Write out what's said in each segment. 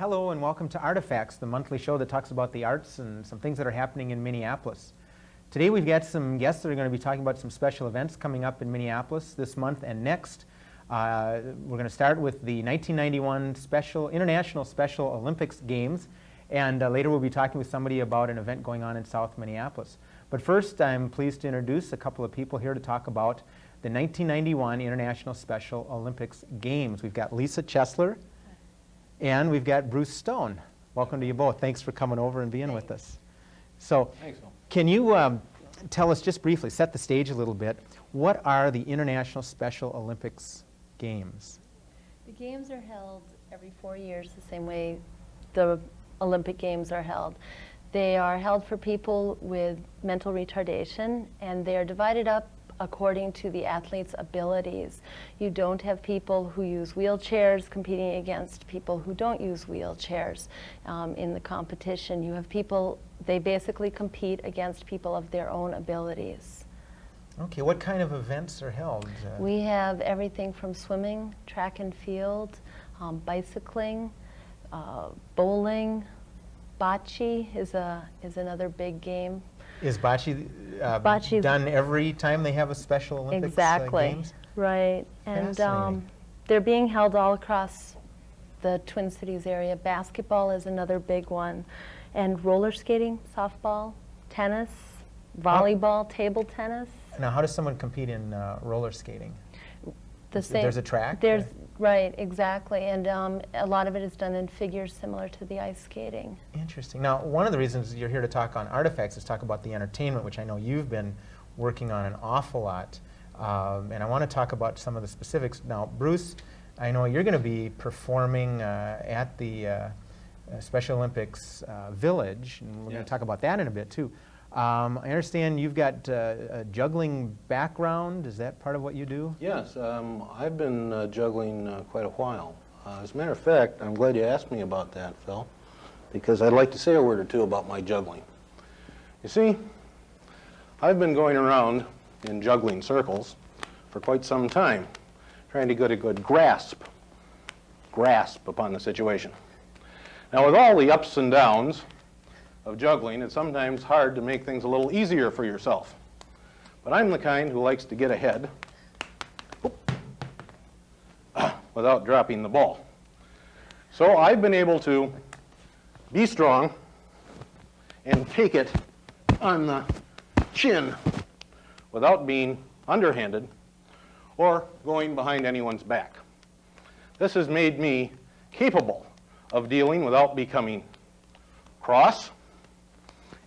Hello and welcome to Artifacts, the monthly show that talks about the arts and some things that are happening in Minneapolis. Today we've got some guests that are going to be talking about some special events coming up in Minneapolis this month and next. We're going to start with the 1991 International Special Olympics Games, and later we'll be talking with somebody about an event going on in South Minneapolis. But first, I'm pleased to introduce a couple of people here to talk about the 1991 International Special Olympics Games. We've got Lisa Chesler, and we've got Bruce Stone. Welcome to you both. Thanks for coming over and being with us. So, can you tell us just briefly, set the stage a little bit, what are the International Special Olympics Games? The games are held every 4 years the same way the Olympic Games are held. They are held for people with mental retardation, and they are divided up according to the athlete's abilities. You don't have people who use wheelchairs competing against people who don't use wheelchairs in the competition. You have people, they basically compete against people of their own abilities. Okay, what kind of events are held? We have everything from swimming, track and field, bicycling, bowling. Bocce is another big game. Is bocce done every time they have a Special Olympics Games? Right. And they're being held all across the Twin Cities area. Basketball is another big one. And roller skating, softball, tennis, volleyball, table tennis. Now, how does someone compete in roller skating? There's a track? Right, exactly. And a lot of it is done in figures similar to the ice skating. Interesting. Now, one of the reasons you're here to talk on Artifacts is talk about the entertainment, which I know you've been working on an awful lot. And I want to talk about some of the specifics. Now, Bruce, I know you're going to be performing at the Special Olympics Village, and we're going to talk about that in a bit, too. I understand you've got a juggling background. Is that part of what you do? Yes, I've been juggling quite a while. As a matter of fact, I'm glad you asked me about that, Phil, because I'd like to say a word or two about my juggling. You see, I've been going around in juggling circles for quite some time, trying to get a good grasp upon the situation. Now, with all the ups and downs of juggling, it's sometimes hard to make things a little easier for yourself. But I'm the kind who likes to get ahead without dropping the ball. So I've been able to be strong and take it on the chin without being underhanded or going behind anyone's back. This has made me capable of dealing without becoming cross,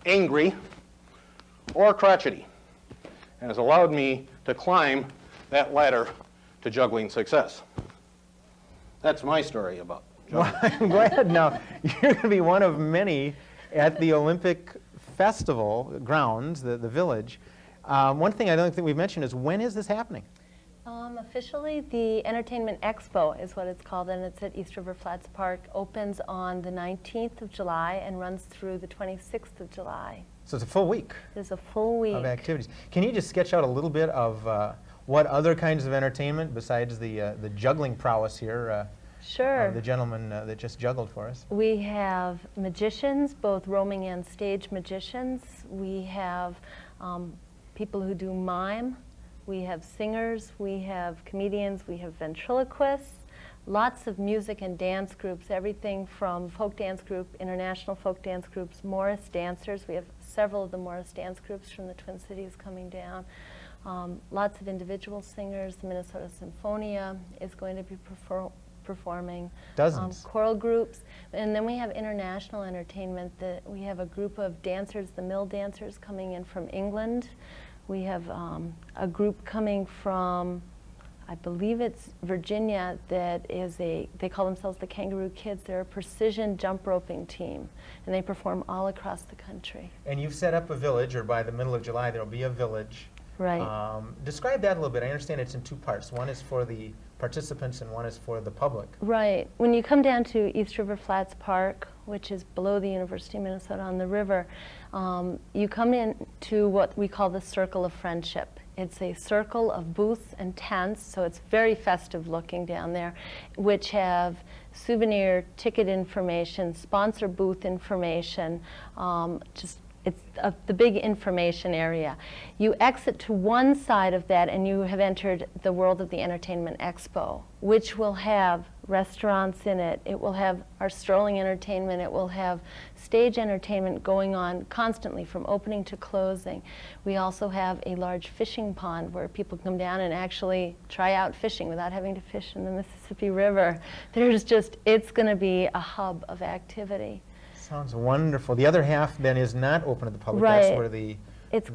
angry, or crotchety, and has allowed me to climb that ladder to juggling success. That's my story about juggling. Well, I'm glad. Now, you're going to be one of many at the Olympic Festival grounds, the Village. One thing I don't think we've mentioned is, when is this happening? Officially, the Entertainment Expo is what it's called, and it's at East River Flats Park. Opens on the 19th of July and runs through the 26th of July. So it's a full week. There's a full week of activities. Can you just sketch out a little bit of what other kinds of entertainment, besides the juggling prowess here, Sure. the gentleman that just juggled for us? We have magicians, both roaming and stage magicians. We have people who do mime. We have singers, we have comedians, we have ventriloquists, lots of music and dance groups, everything from folk dance group, international folk dance groups, Morris dancers. We have several of the Morris dance groups from the Twin Cities coming down. Lots of individual singers. The Minnesota Symphonia is going to be performing. Dozens. Choral groups. And then we have international entertainment. We have a group of dancers, the Mill Dancers, coming in from England. We have a group coming from, I believe it's Virginia, that is they call themselves the Kangaroo Kids. They're a precision jump roping team, and they perform all across the country. And you've set up a village, or by the middle of July there will be a village. Right. Describe that a little bit. I understand it's in two parts. One is for the participants and one is for the public. Right. When you come down to East River Flats Park, which is below the University of Minnesota on the river, you come in to what we call the Circle of Friendship. It's a circle of booths and tents, so it's very festive looking down there, which have souvenir ticket information, sponsor booth information, it's the big information area. You exit to one side of that and you have entered the world of the Entertainment Expo, which will have restaurants in it. It will have our strolling entertainment. It will have stage entertainment going on constantly from opening to closing. We also have a large fishing pond where people come down and actually try out fishing without having to fish in the Mississippi River. It's going to be a hub of activity. Sounds wonderful. The other half then is not open to the public. Right. That's where the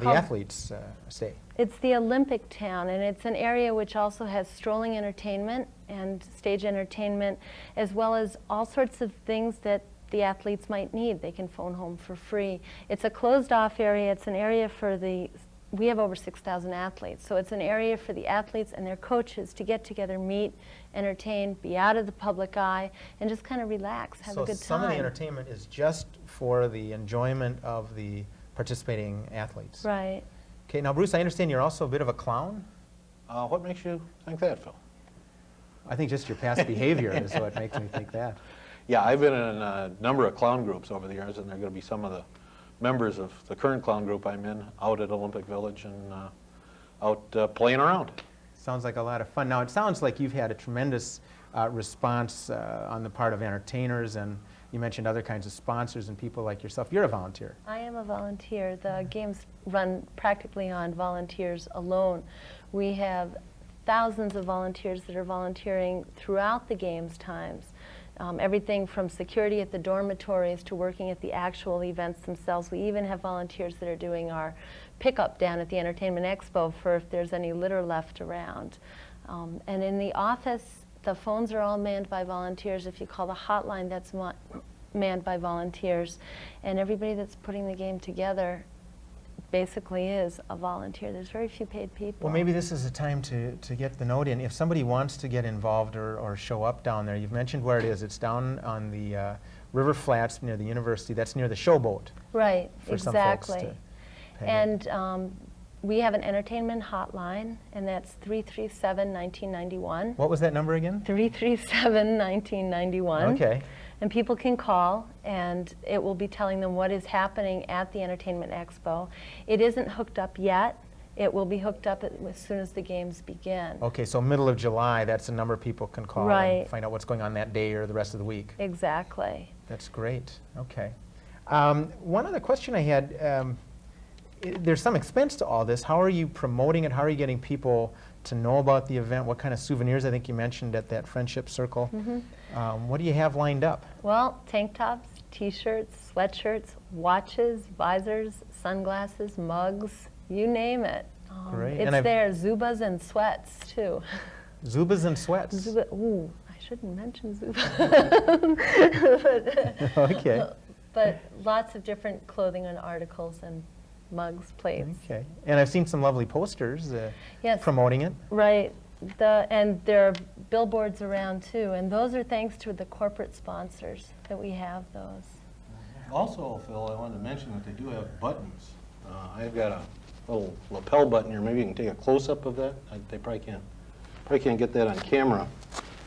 athletes stay. It's the Olympic town, and it's an area which also has strolling entertainment and stage entertainment, as well as all sorts of things that the athletes might need. They can phone home for free. It's a closed-off area. It's an area for we have over 6,000 athletes, so it's an area for the athletes and their coaches to get together, meet, entertain, be out of the public eye, and just kind of relax, have a good time. So some of the entertainment is just for the enjoyment of the participating athletes. Right. Okay, now Bruce, I understand you're also a bit of a clown? What makes you think that, Phil? I think just your past behavior is what makes me think that. Yeah, I've been in a number of clown groups over the years, and they're going to be some of the members of the current clown group I'm in out at Olympic Village and out playing around. Sounds like a lot of fun. Now, it sounds like you've had a tremendous response on the part of entertainers, and you mentioned other kinds of sponsors and people like yourself. You're a volunteer. I am a volunteer. The games run practically on volunteers alone. We have thousands of volunteers that are volunteering throughout the games times. Everything from security at the dormitories to working at the actual events themselves. We even have volunteers that are doing our pickup down at the Entertainment Expo for if there's any litter left around. And in the office, the phones are all manned by volunteers. If you call the hotline, that's manned by volunteers. And everybody that's putting the game together basically is a volunteer. There's very few paid people. Well, maybe this is a time to get the note in. If somebody wants to get involved or show up down there, you've mentioned where it is. It's down on the River Flats near the university. That's near the Showboat. Right, for exactly. Some folks to And we have an entertainment hotline, and that's 337-1991. What was that number again? 337-1991. Okay. And people can call, and it will be telling them what is happening at the Entertainment Expo. It isn't hooked up yet. It will be hooked up as soon as the games begin. Okay, so middle of July, that's a number people can call Right. and find out what's going on that day or the rest of the week. Exactly. That's great. Okay. One other question I had, there's some expense to all this. How are you promoting it? How are you getting people to know about the event? What kind of souvenirs? I think you mentioned at that Friendship Circle. What do you have lined up? Well, tank tops, t-shirts, sweatshirts, watches, visors, sunglasses, mugs, you name it. Great. It's there, Zubas and sweats too. Zubas and sweats. Ooh, I shouldn't mention Zubas. Okay. But lots of different clothing and articles and mugs, plates. Okay. And I've seen some lovely posters Yes. promoting it. Right. And there are billboards around too, and those are thanks to the corporate sponsors that we have those. Also, Phil, I wanted to mention that they do have buttons. I've got a little lapel button here. Maybe you can take a close-up of that. They probably can't. Probably can't get that on camera.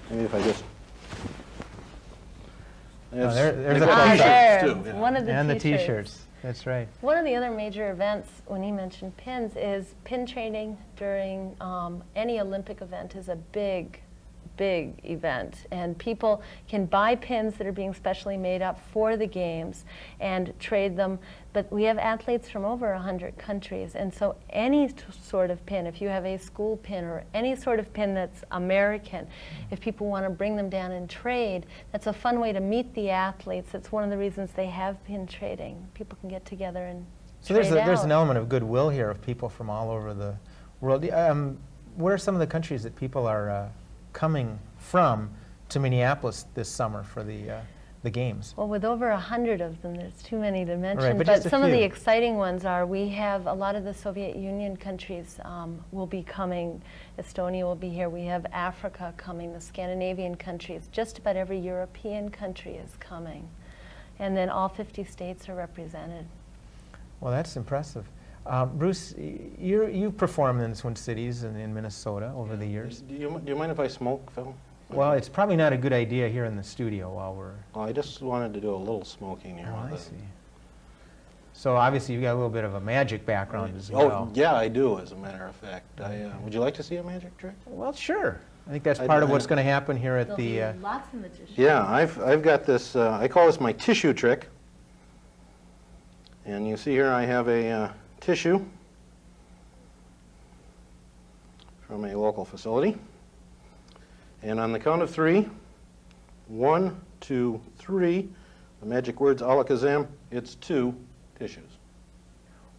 Maybe if I just... there's they've a got t-shirt. There, too, yeah. one of the And the t-shirts. t-shirts. That's right. One of the other major events, when he mentioned pins, is pin trading during any Olympic event is a big event. And people can buy pins that are being specially made up for the games and trade them. But we have athletes from over 100 countries. And so any sort of pin, if you have a school pin or any sort of pin that's American, if people want to bring them down and trade, that's a fun way to meet the athletes. It's one of the reasons they have pin trading. People can get together and So trade there's an out. element of goodwill here of people from all over the world. What are some of the countries that people are coming from to Minneapolis this summer for the games? Well, with over 100 of them, there's too many to mention. Right, but but just a some of the few. exciting ones are we have a lot of the Soviet Union countries will be coming. Estonia will be here. We have Africa coming, the Scandinavian countries. Just about every European country is coming. And then all 50 states are represented. Well, that's impressive. Bruce, you've performed in the Twin Cities and in Minnesota over the years. Do you mind if I smoke, Phil? Well, it's probably not a good idea here in the studio while we're... Oh, I just wanted to do a little smoking here. Oh, with I it. see. So obviously you've got a little bit of a magic background as well. Oh, yeah, I do, as a matter of fact. Would you like to see a magic trick? Well, sure. I think that's I- part of I- what's going to happen here at There'll the... be lots of magicians. Yeah, I've got this, I call this my tissue trick. And you see here I have a tissue from a local facility. And on the count of 3, 1, 2, 3, the magic words alakazam, it's 2 tissues.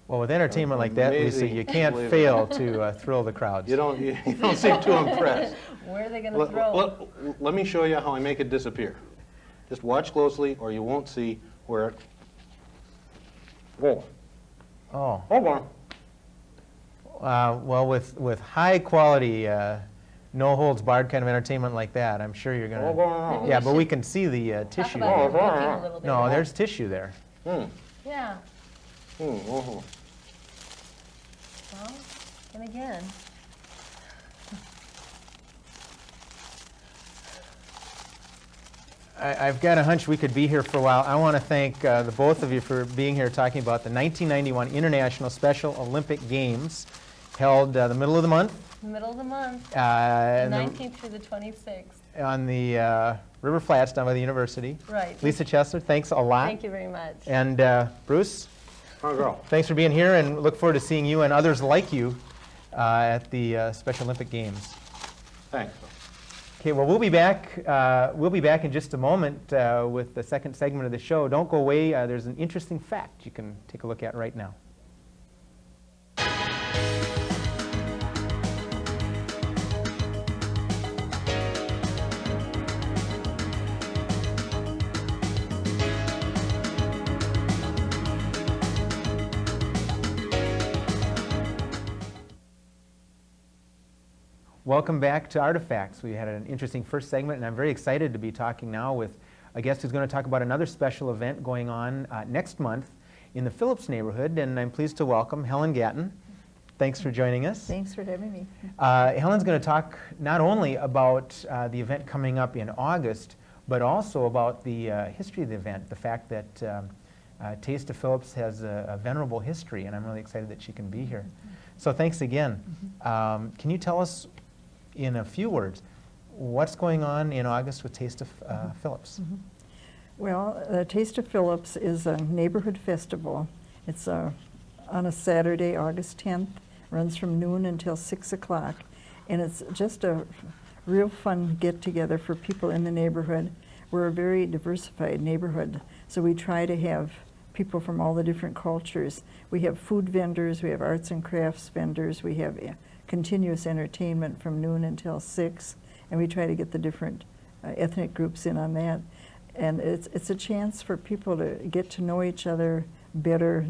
Well, with entertainment like that, Lisa, Amazing. you can't Believe it. fail to thrill the crowds. You don't seem too impressed. Where are they going to throw? Let me show you how I make it disappear. Just watch closely or you won't see where it... Whoa. Oh. Hold on. Well, with high quality, no holds barred kind of entertainment like that, I'm sure you're Hold going to... on. Yeah, but we can see the Talk tissue. about your Oh, looking a little bit. No, there's tissue there. Yeah. Oh. Well, and again. I've got a hunch we could be here for a while. I want to thank the both of you for being here talking about the 1991 International Special Olympic Games held the middle of the month. Middle of the month, the and 19th through the 26th. on the River Flats down by the university. Right. Lisa Chesler, thanks a lot. Thank you very much. And Bruce, How's it go? thanks for being here, and look forward to seeing you and others like you at the Special Olympic Games. Thanks. Okay, well, we'll be back in just a moment with the second segment of the show. Don't go away. There's an interesting fact you can take a look at right now. Welcome back to Artifacts. We had an interesting first segment, and I'm very excited to be talking now with a guest who's going to talk about another special event going on next month in the Phillips neighborhood, and I'm pleased to welcome Helen Gatton. Thanks for joining us. Thanks for having me. Helen's going to talk not only about the event coming up in August, but also about the history of the event, the fact that Taste of Phillips has a venerable history, and I'm really excited that she can be here. So thanks again. Can you tell us in a few words, what's going on in August with Taste of Phillips? Well, Taste of Phillips is a neighborhood festival. It's on a Saturday, August 10th, runs from noon until 6 o'clock. And it's just a real fun get-together for people in the neighborhood. We're a very diversified neighborhood, so we try to have people from all the different cultures. We have food vendors, we have arts and crafts vendors, we have continuous entertainment from noon until 6, and we try to get the different ethnic groups in on that. And it's a chance for people to get to know each other better,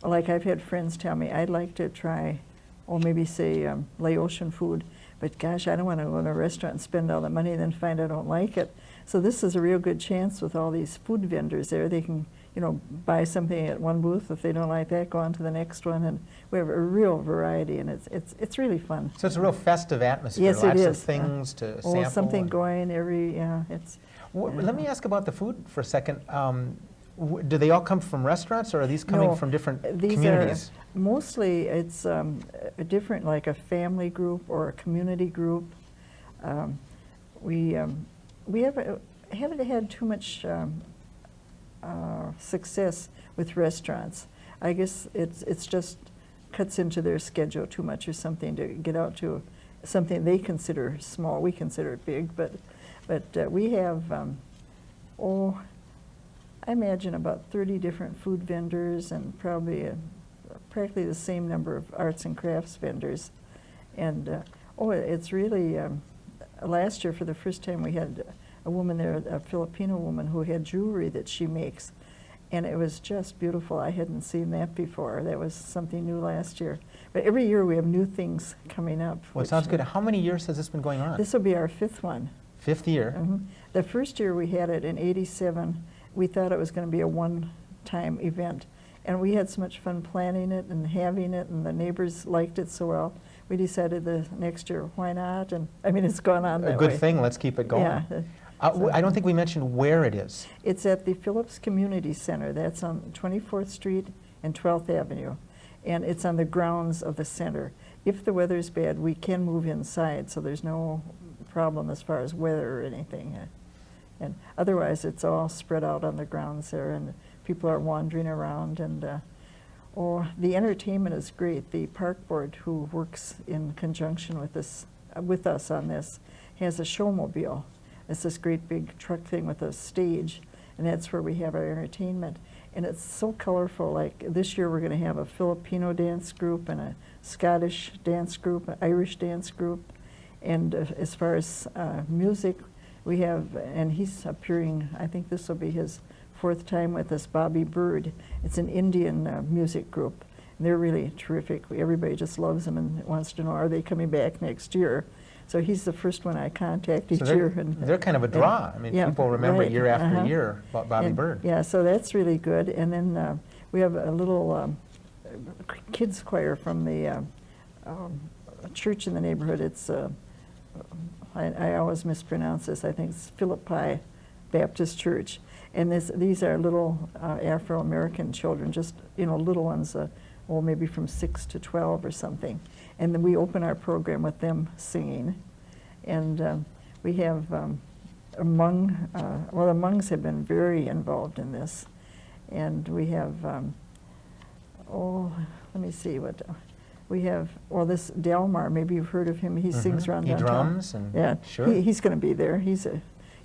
like I've had friends tell me, I'd like to try, or maybe say Laotian food, but gosh, I don't want to go to a restaurant and spend all the money and then find I don't like it. So this is a real good chance with all these food vendors there. They can, buy something at one booth. If they don't like that, go on to the next one, and we have a real variety, and it's really fun. So it's a real festive atmosphere. Yes, Lots it of is. things to sample. Something going it's. Let me ask about the food for a second. Do they all come from restaurants, or are these coming from different communities? Mostly it's a different, like a family group or a community group. We haven't had too much success with restaurants. I guess it's just cuts into their schedule too much or something to get out to something they consider small. We consider it big, but we have I imagine about 30 different food vendors and probably practically the same number of arts and crafts vendors. And it's really, last year for the first time we had a woman there, a Filipino woman who had jewelry that she makes. And it was just beautiful. I hadn't seen that before. That was something new last year. But every year we have new things coming up. Well, it sounds good. How many years has this been going on? This will be our 5th one. 5th year. The first year we had it in '87. We thought it was going to be a one-time event. And we had so much fun planning it and having it, and the neighbors liked it so well. We decided the next year, why not? And I mean, it's gone on A that good way. thing, let's keep it going. Yeah. I don't think we mentioned where it is. It's at the Phillips Community Center. That's on 24th Street and 12th Avenue. And it's on the grounds of the center. If the weather's bad, we can move inside, so there's no problem as far as weather or anything. And otherwise, it's all spread out on the grounds there, and people are wandering around. And the entertainment is great. The park board, who works in conjunction with us on this, has a showmobile. It's this great big truck thing with a stage, and that's where we have our entertainment. And it's so colorful. Like this year, we're going to have a Filipino dance group and a Scottish dance group, an Irish dance group. And as far as music, we have, and he's appearing, I think this will be his 4th time with us, Bobby Bird. It's an Indian music group. And they're really terrific. Everybody just loves them and wants to know, are they coming back next year? So he's the first one I contact each year. And they're kind of a draw. I mean, yeah, people remember right, year after year about Bobby Bird. Yeah, so that's really good. And then we have a little kids choir from the church in the neighborhood. It's, I always mispronounce this, I think it's Philippi Baptist Church. And these are little Afro-American children, just, little ones, maybe from 6 to 12 or something. And then we open our program with them singing. And we have the Hmongs have been very involved in this. And we have, let me see what, we have, this Delmar, maybe you've heard of him, he sings around downtown. He drums, and yeah, sure. He's going to be there.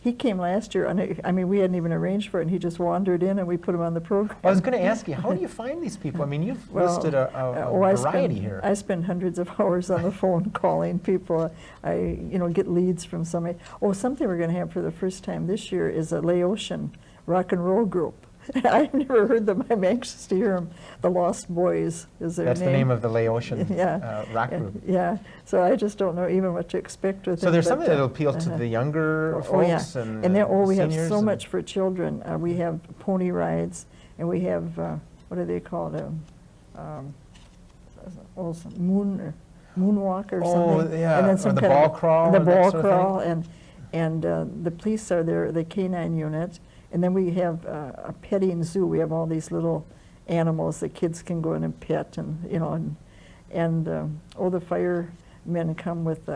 He came last year, and I mean, we hadn't even arranged for it, and he just wandered in, and we put him on the program. I was going to ask you, how do you find these people? I mean, you've listed a variety here. I spend hundreds of hours on the phone calling people. I, get leads from somebody. Something we're going to have for the first time this year is a Laotian rock and roll group. I've never heard them. I'm anxious to hear them. The Lost Boys is their name. That's the name of the Laotian yeah. rock group. Yeah, so I just don't know even what to expect with it. So there's something that'll appeal to the younger folks and we have seniors so much for children. We have pony rides, and we have, what do they call it? Moonwalk or something. Oh, yeah, and then or the ball crawl. The or ball that sort of crawl, thing? and the police are there, the canine unit. And then we have a petting zoo. We have all these little animals that kids can go in and pet, and the firemen come with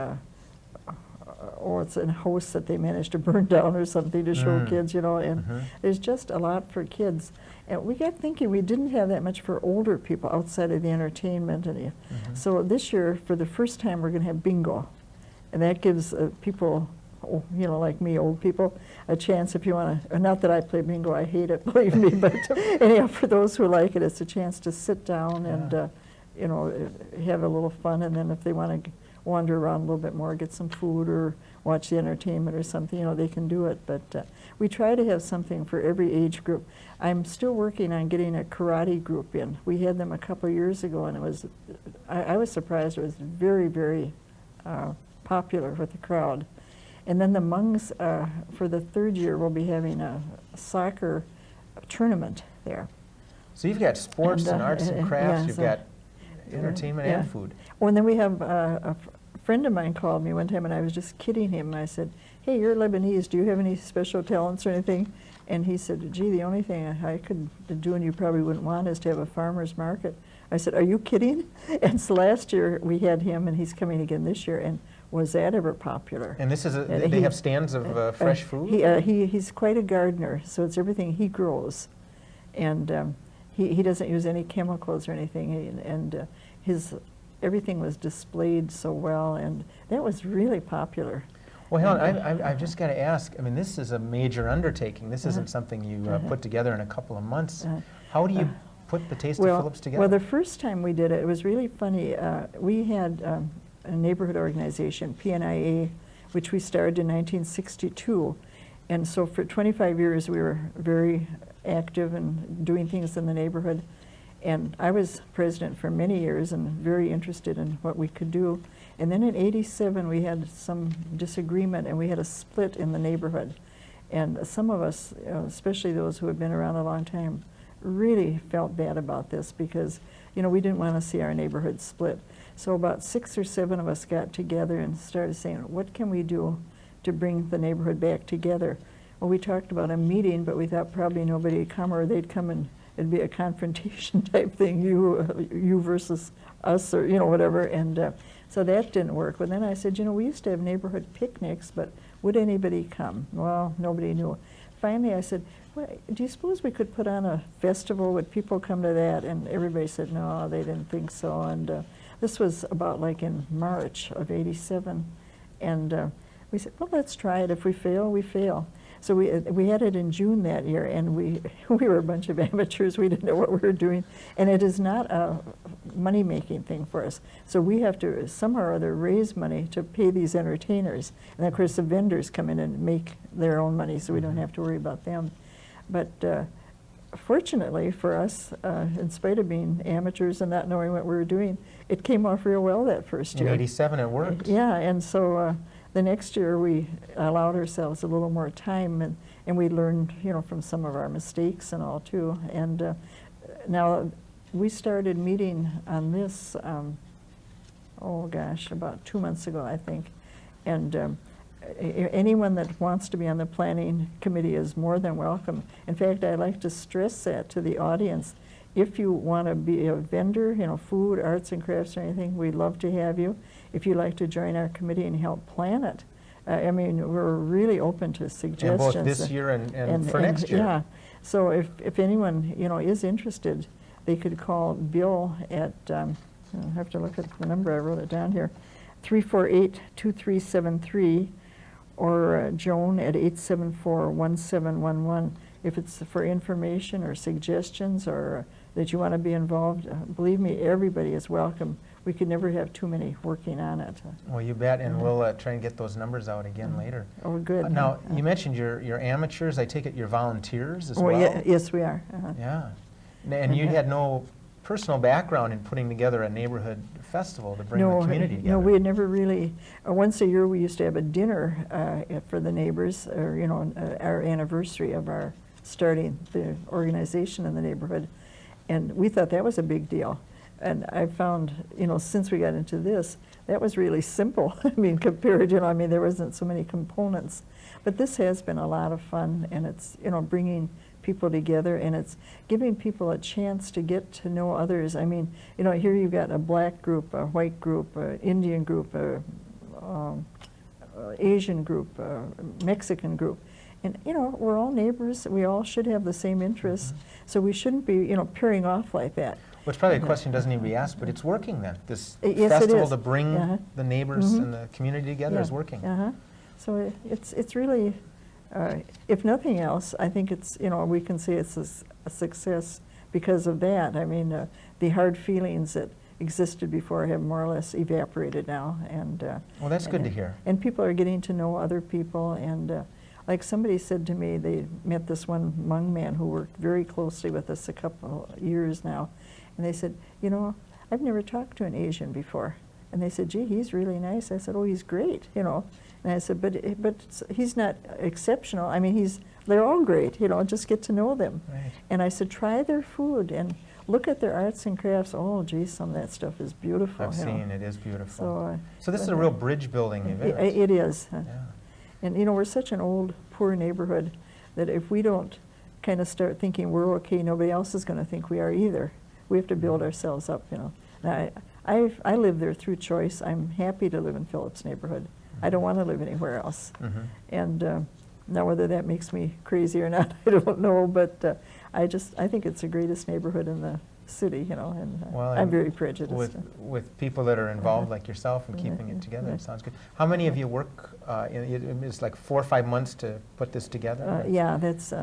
it's a house that they managed to burn down or something to show kids, and there's just a lot for kids. And we got thinking we didn't have that much for older people outside of the entertainment, and so this year for the first time we're going to have bingo, and that gives people, like me, old people, a chance if you want to, not that I play bingo, I hate it, believe me, but anyhow, for those who like it, it's a chance to sit down and, have a little fun, and then if they want to wander around a little bit more, get some food or watch the entertainment or something, they can do it. But we try to have something for every age group. I'm still working on getting a karate group in. We had them a couple years ago, and it was, I was surprised, it was very, very popular with the crowd. And then the Hmongs, for the 3rd year, will be having a soccer tournament there. So you've got sports and arts and crafts, you've got entertainment yeah. and food. Oh, and then we have a friend of mine called me one time, and I was just kidding him. And I said, hey, you're Lebanese. Do you have any special talents or anything? And he said, gee, the only thing I could do and you probably wouldn't want is to have a farmer's market. I said, are you kidding? And so last year we had him, and he's coming again this year. And was that ever popular? And this is, they have stands of fresh food? He's quite a gardener, so it's everything he grows. And he doesn't use any chemicals or anything, and everything was displayed so well, and that was really popular. Well, Helen, I've just got to ask, I mean, this is a major undertaking. This isn't something you put together in a couple of months. How do you put the Taste of Phillips together? Well, the first time we did it, it was really funny. We had a neighborhood organization, PNIA, which we started in 1962. And so for 25 years, we were very active and doing things in the neighborhood. And I was president for many years and very interested in what we could do. And then in '87, we had some disagreement, and we had a split in the neighborhood. And some of us, especially those who had been around a long time, really felt bad about this because, you know, we didn't want to see our neighborhood split. So about 6 or 7 of us got together and started saying, what can we do to bring the neighborhood back together? Well, we talked about a meeting, but we thought probably nobody would come, or they'd come and it'd be a confrontation type thing, you versus us, or, you know, whatever. And so that didn't work. But then I said, you know, we used to have neighborhood picnics, but would anybody come? Well, nobody knew. Finally, I said, well, do you suppose we could put on a festival? Would people come to that? And everybody said, no, they didn't think so. And this was about like in March of '87. And we said, well, let's try it. If we fail, we fail. So we had it in June that year, and we were a bunch of amateurs. We didn't know what we were doing. And it is not a money-making thing for us. So we have to somehow or other raise money to pay these entertainers. And of course, the vendors come in and make their own money, so we don't have to worry about them. But fortunately for us, in spite of being amateurs and not knowing what we were doing, it came off real well that first year. In '87 it worked. Yeah, and so the next year we allowed ourselves a little more time, and we learned, you know, from some of our mistakes and all too. And now we started meeting on this, oh gosh, about 2 months ago, I think. And anyone that wants to be on the planning committee is more than welcome. In fact, I like to stress that to the audience. If you want to be a vendor, you know, food, arts and crafts or anything, we'd love to have you. If you'd like to join our committee and help plan it, I mean, we're really open to suggestions. And both this year and for next year. Yeah. So if anyone, you know, is interested, they could call Bill at, I have to look at the number, I wrote it down here, 348-2373, or Joan at 874-1711. If it's for information or suggestions, or that you want to be involved, believe me, everybody is welcome. We could never have too many working on it. Well, you bet, and we'll try and get those numbers out again later. Oh, good. Now, you mentioned you're amateurs. I take it you're volunteers as Oh, well? yeah, yes, we are. Yeah. And you had no personal background in putting together a neighborhood festival to bring the community together. No, we had never really, once a year we used to have a dinner for the neighbors, or, you know, our anniversary of our starting the organization in the neighborhood. And we thought that was a big deal. And I found, you know, since we got into this, that was really simple. I mean, compared, you know, I mean, there wasn't so many components. But this has been a lot of fun, and it's, you know, bringing people together, and it's giving people a chance to get to know others. I mean, you know, here you've got a black group, a white group, an Indian group, a Asian group, a Mexican group. And, you know, we're all neighbors. We all should have the same interests. So we shouldn't be, you know, pairing off like that. Which probably a question doesn't need to be asked, but it's working then. This Yes, festival it is. to bring the neighbors and the community together is working. So it's really, if nothing else, I think it's, you know, we can say it's a success because of that. I mean, the hard feelings that existed before have more or less evaporated now. And well, that's good to hear. And people are getting to know other people. And like somebody said to me, they met this one Hmong man who worked very closely with us a couple years now. And they said, you know, I've never talked to an Asian before. And they said, gee, he's really nice. I said, oh, he's great, you know. And I said, but he's not exceptional. I mean, they're all great, you know, just get to know them. Right. And I said, try their food and look at their arts and crafts. Oh, gee, some of that stuff is beautiful. I've seen it is beautiful. So this is a real bridge building event. It is. Yeah. And, you know, we're such an old, poor neighborhood that if we don't kind of start thinking we're okay, nobody else is going to think we are either. We have to build ourselves up, you know. Now, I live there through choice. I'm happy to live in Phillips neighborhood. I don't want to live anywhere else. And now whether that makes me crazy or not, I don't know, but I think it's the greatest neighborhood in the city, you know, and well, I'm very prejudiced. With people that are involved like yourself and keeping it together, it sounds good. How many of you work, it's like 4 or 5 months to put this together? Yeah, that's,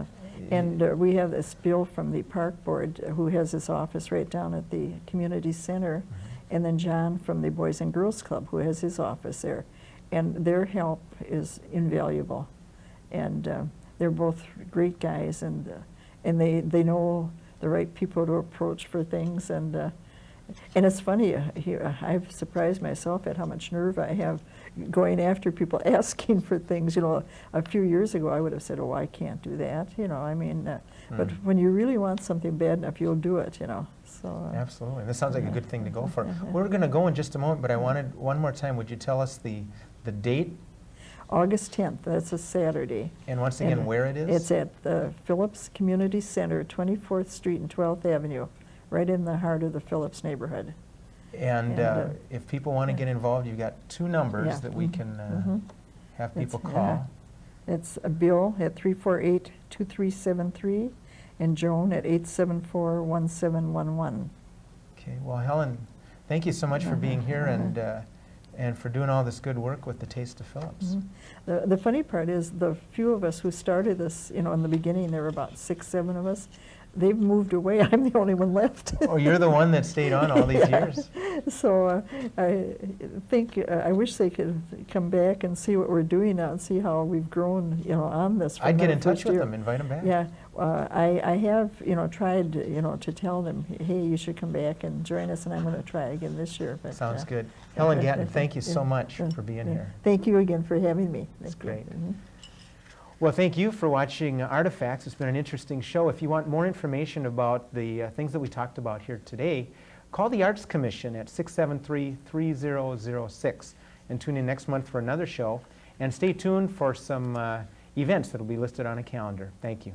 and we have this Bill from the Park Board who has his office right down at the community center, and then John from the Boys and Girls Club who has his office there. And their help is invaluable. And they're both great guys, and they know the right people to approach for things. And And it's funny, I've surprised myself at how much nerve I have going after people asking for things. You know, a few years ago I would have said, oh, I can't do that. You know, I mean, but when you really want something bad enough, you'll do it, you know. So, Absolutely. This sounds like a good thing to go for. We're going to go in just a moment, but I wanted one more time, would you tell us the date? August 10th, that's a Saturday. And once again, And where it is? It's at the Phillips Community Center, 24th Street and 12th Avenue, right in the heart of the Phillips neighborhood. And if people want to get involved, you've got two numbers Yeah. that we can have people It's, call. It's Bill at 348-2373 and Joan at 874-1711. Okay, well, Helen, thank you so much for being here and for doing all this good work with the Taste of Phillips. The funny part is the few of us who started this, you know, in the beginning, there were about 6, 7 of us. They've moved away. I'm the only one left. Oh, you're the one that stayed on all these Yeah. years. So I think, I wish they could come back and see what we're doing now and see how we've grown, you know, on this. from I'd get the in touch first with year. them, invite them back. Yeah, I have, you know, tried, you know, to tell them, hey, you should come back and join us, and I'm going to try again this year. But, Sounds good. Helen Gatton, thank you so much yeah, for being yeah. here. Thank you again for having me. That's Thank you. great. Mhm. Well, thank you for watching Artifacts. It's been an interesting show. If you want more information about the things that we talked about here today, call the Arts Commission at 673-3006 and tune in next month for another show. And stay tuned for some events that will be listed on a calendar. Thank you.